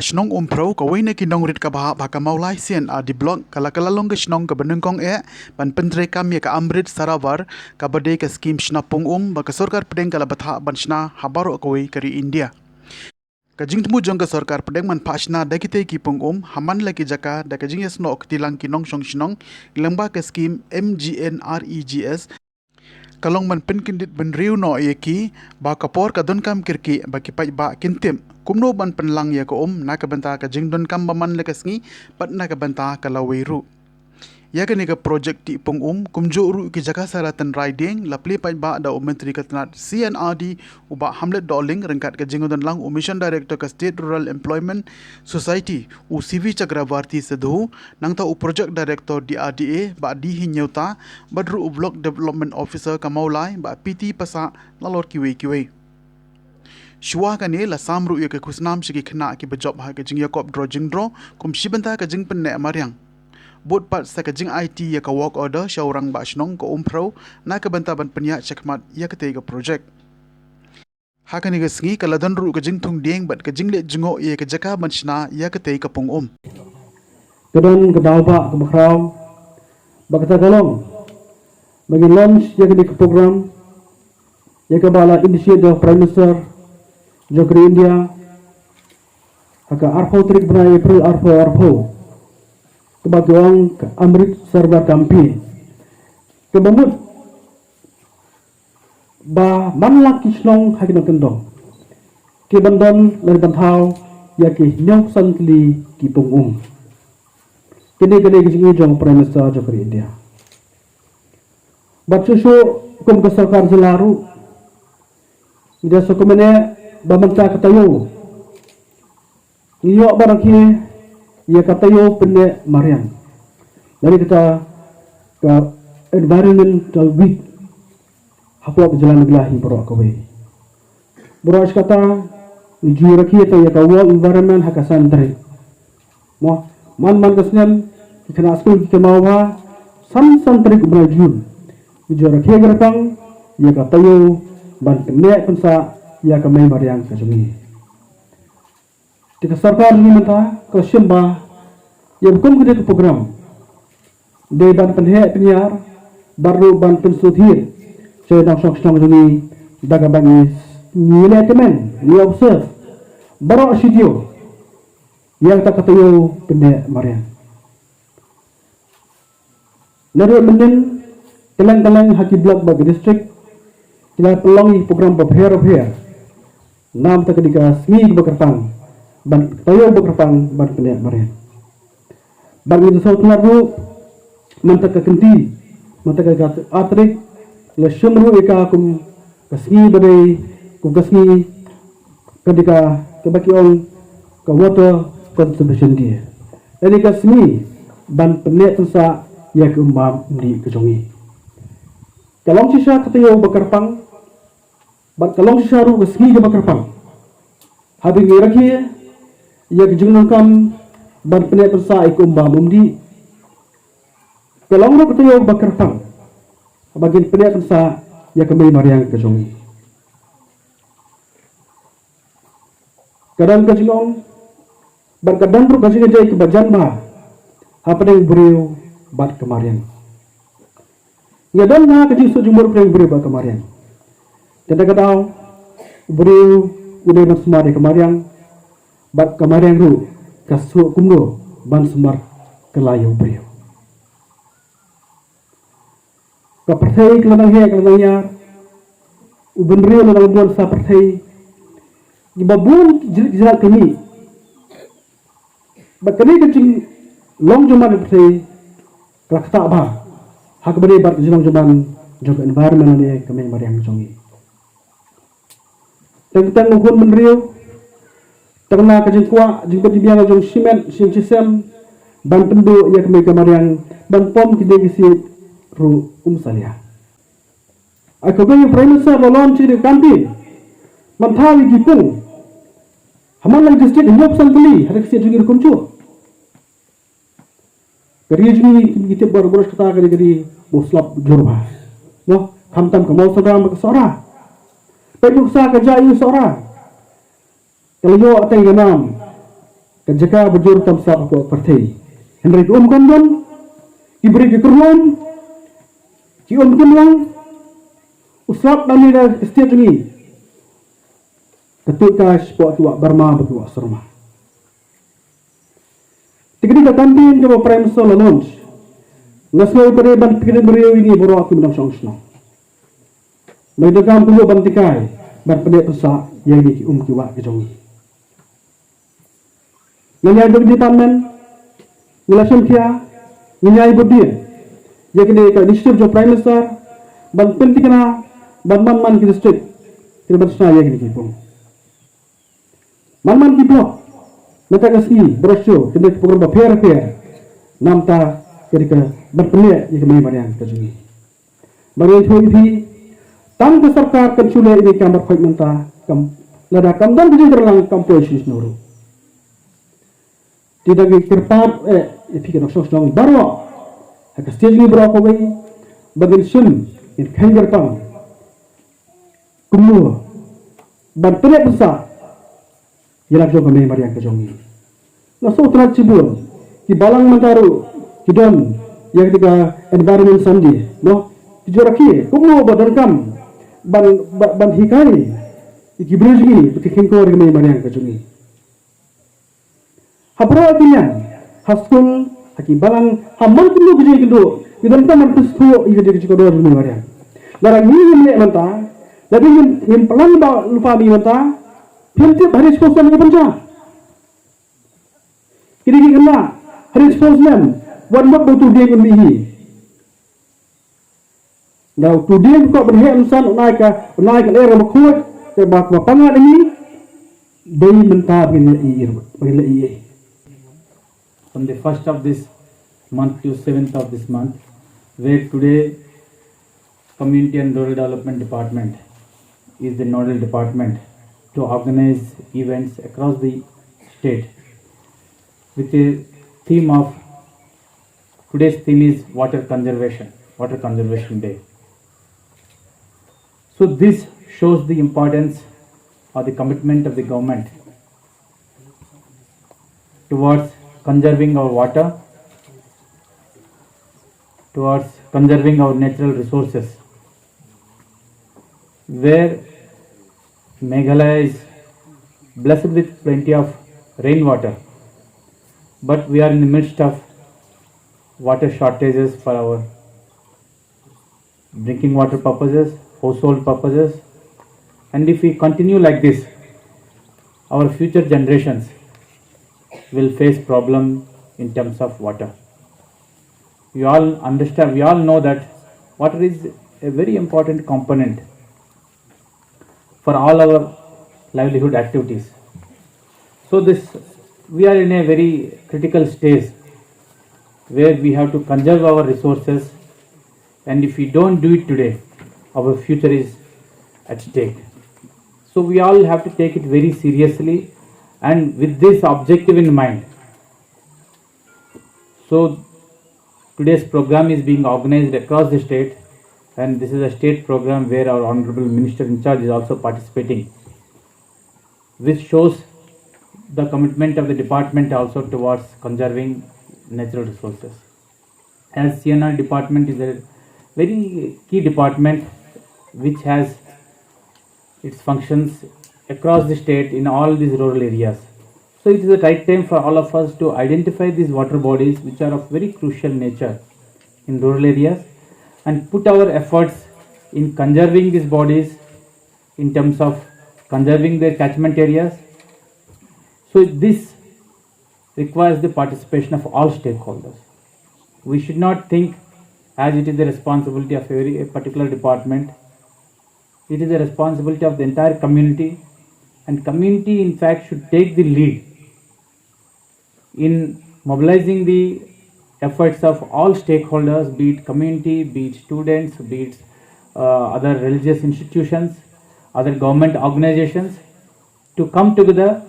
Ashnong umpro kawai na kinong rit ka baha baka maulai sien di blog kala-kalalong ka shnong ka benengkong ban pentre kam ya ka amrit sarabar ka badai ka skim shna pung baka sorkar pedeng kala batha ban shna habaro kawai kari India. Kajing temu jong ka sorkar pedeng man pasna dakite ki pung haman laki jaka da kajing yasno oktilang kinong shong shnong ilamba ka skim MGNREGS kalong man penkindit ben riu no ki ba kapor ka don kam kirki ba kipai ba kintim kumno ban penlang ya ko na ka banta ka jing don kam baman lekas ngi pat na ka banta ka laweru ya ka ni ka project ti pung kumjo ru ki jaka saratan riding lapli pai ba da menteri ka tanat CNRD uba Hamlet Dolling rengkat ka jing don lang mission director ka State Rural Employment Society CV Chakravarti sedhu nang ta project director di RDA ba di hinyauta badru block development officer ka maulai ba PT pasa lalor kiwe Shua ka ni la samru ya ka kusnam shiki khna ki bajob ha ka jing yakop dro jing dro kum shibanta ka jing penne maryang bot pat sa ka jing IT ya ka work order shaurang ba shnong ko umpro na ka banta ban penya chekmat ya ka te ka project ha ka ni ga sngi ka ladan ru ka jing thung dieng bat ka jing le jingo ya ka jaka ban shna ya ka te ka pung Kedon kedal ba ke bakraw ba kata kalong bagi launch ya ka program ya ka bala initiate of Prime Minister Jokri India haka arpo trik bra April arpo kebagian ke Amrit Serba Kampi kebamut ba manlak kisnong hakin kendong ke bandon dari bantau ya ki nyok santli ki pungum kini kisngi jong Prime Minister Jokri India batsusu kum ke sarkar jelaru ida sokomene bamanta katayo iyo baraki ya katayo penne marian dari kita ke environmental week hapwa jalan neglahi bro akawe bro kata uji rakhi ta ya ka world environment hakasan dari mo man kasnyan kena skul ke mawa san tarik brajun uji rakhi garakang ya katayo ban penne pensa ya ka mai marian ka jumi kita sarkar ni menta ke Shimba yang bukan gede ke program de ban penhe penyar baru ban pensudhir saya dak sok sok ni daga bangis nile temen ni observe baro studio yang tak katayo pende marian lalu menen telang haki blok bagi district kita pelongi program berbahaya nam tak ketika smi bekertang ban tayo bekertang ban pende marian ban itu saut lagu mantak kenti mantak ka atrik le shumru eka kum kasni badai kum kasni ketika kebakion ke water conservation dia ini kasni ban pende tusa ya ke umbam di kejongi kalong sisa katayo bekerpang ban kalong sisa ru kasni ke bekerpang habis ngirakhi ya kejungan kam ban pene tersa ikum ba mumdi kalong ro katayo bakarpang bagian pene tersa ya kembali mariang kejongi kadang kejungan ban kadang ro kasih jai ke bajan ba apa deng buriu bat kemarian ya dan na kejung sejumur preng buriu ba kemarian tanda kadang buriu udah masmar kemarian bat kemarian ru kasu kumdo ban semar kelayu brio kapertai keladangnya uben rio ladang buan sa pertai ibabun jirat kami bat kami kecing long juman pertai kelak ba hak beri bat long juman jog environment ni kami mariang jongi tentang ngun ben rio terna kajeng kuah jengkot dibiang jong simen sing cisem ban pendu ya kami kamariang ban pom kide gisi ru salia aku bagi Prime Minister lalon ciri kanti mantawi gipung haman lagi district hidup santli ada kesi jungir kumcu kari jungi kita baru kata kari boslap jurba no kamtam kamau sadam kesora peduk sa kajayu sora kalau yo atay ganam kerja bujur tamsa aku partai Henry kan don ibri kekeruan kimlang usap nami dah setiap ini ketika sebuah tua Burma bertua serma tiga kantin coba prime solo launch ngasih pada ban pikiran beliau ini baru aku menang song. Mereka perlu bantikai berpedek pesak yang di kiwa kejongi. Nilai departemen, nilai syamkia, nilai berdiri. Yang kini kat district jo prime minister, ban penting kena ban man ki district. Kena bersama yang kini kipung. Man ki blok. Mereka kasih berasyo kena program fair. Namta ketika berpedek yang kami barian kejongi. Barian thoi Tang sarkar kan sudah ini kamar khoi menta kam lada kam dan bijin terlang kampoisis noru. Tidak kirpat pikir sok nong baro. Hak stage ni baro ko bai bagin sun in khanger pang. Kumu ban tere pesa. Yalak jo kami mariang kejongi. Na so tra cibun ki balang mantaru ki don yang ketika environment sandi no tijoraki kumu badan kam ban hikari ikibruji ini bikin kau orang yang kejungi. Hapro kinyan haskul hakibalang hamman kilo kejungi kilo idan taman tuh iya jadi kau orang yang darang ini ni manta tapi yang pelan ba lupa mi manta pintu hari sekolah ni penca kini kena hari sekolah wan mat butuh dia ini Now today kau berhak insan naik ke era makhluk ke bak pangan ini bayi mentah begini iya. From the 1st of this month to 7th of this month, where today Community and Rural Development Department is the nodal department to organize events across the state with the theme of today's theme is Water Conservation Day. So this shows the importance or the commitment of the government towards conserving our water, towards conserving our natural resources, where Meghalaya is blessed with plenty of rainwater, but we are in the midst of water shortages for our drinking water purposes, household purposes, and if we continue like this, our future generations will face problem in terms of water. We all understand, we all know that water is a very important component for all our livelihood activities. So we are in a very critical stage where we have to conserve our resources, and if we don't do it today, our future is at stake. So we all have to take it very seriously and with this objective in mind. So today's program is being organized across the state, and this is a state program where our Honorable Minister in charge is also participating, which shows the commitment of the department also towards conserving natural resources. As CNR department is a very key department which has its functions across the state in all these rural areas. So it is the right time for all of us to identify these water bodies which are of very crucial nature in rural areas and put our efforts in conserving these bodies in terms of conserving their catchment areas. So this requires the participation of all stakeholders. We should not think as it is the responsibility of a particular department. It is the responsibility of the entire community, and community in fact should take the lead in mobilizing the efforts of all stakeholders, be it community, be it students, be it other religious institutions, other government organizations, to come together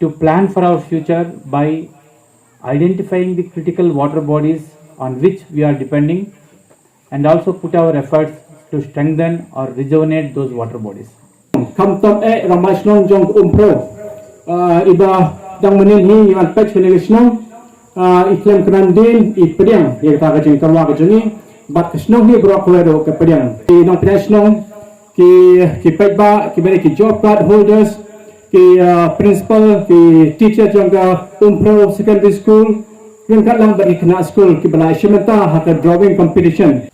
to plan for our future by identifying the critical water bodies on which we are depending, and also put our efforts to strengthen or rejuvenate those water bodies. Kam tam ramash nong jong umpro iba dang menin hi yuan pech penegishno iklim kenandin i pediang yang kita kajing terwa kajing bat kesno hi bro kledo ke pediang ki nong penasno ki pekba ki beri ki job card holders ki principal ki teacher yang ka umpro secondary school yang kat lang bagi kena school ki bala shimenta hak drawing competition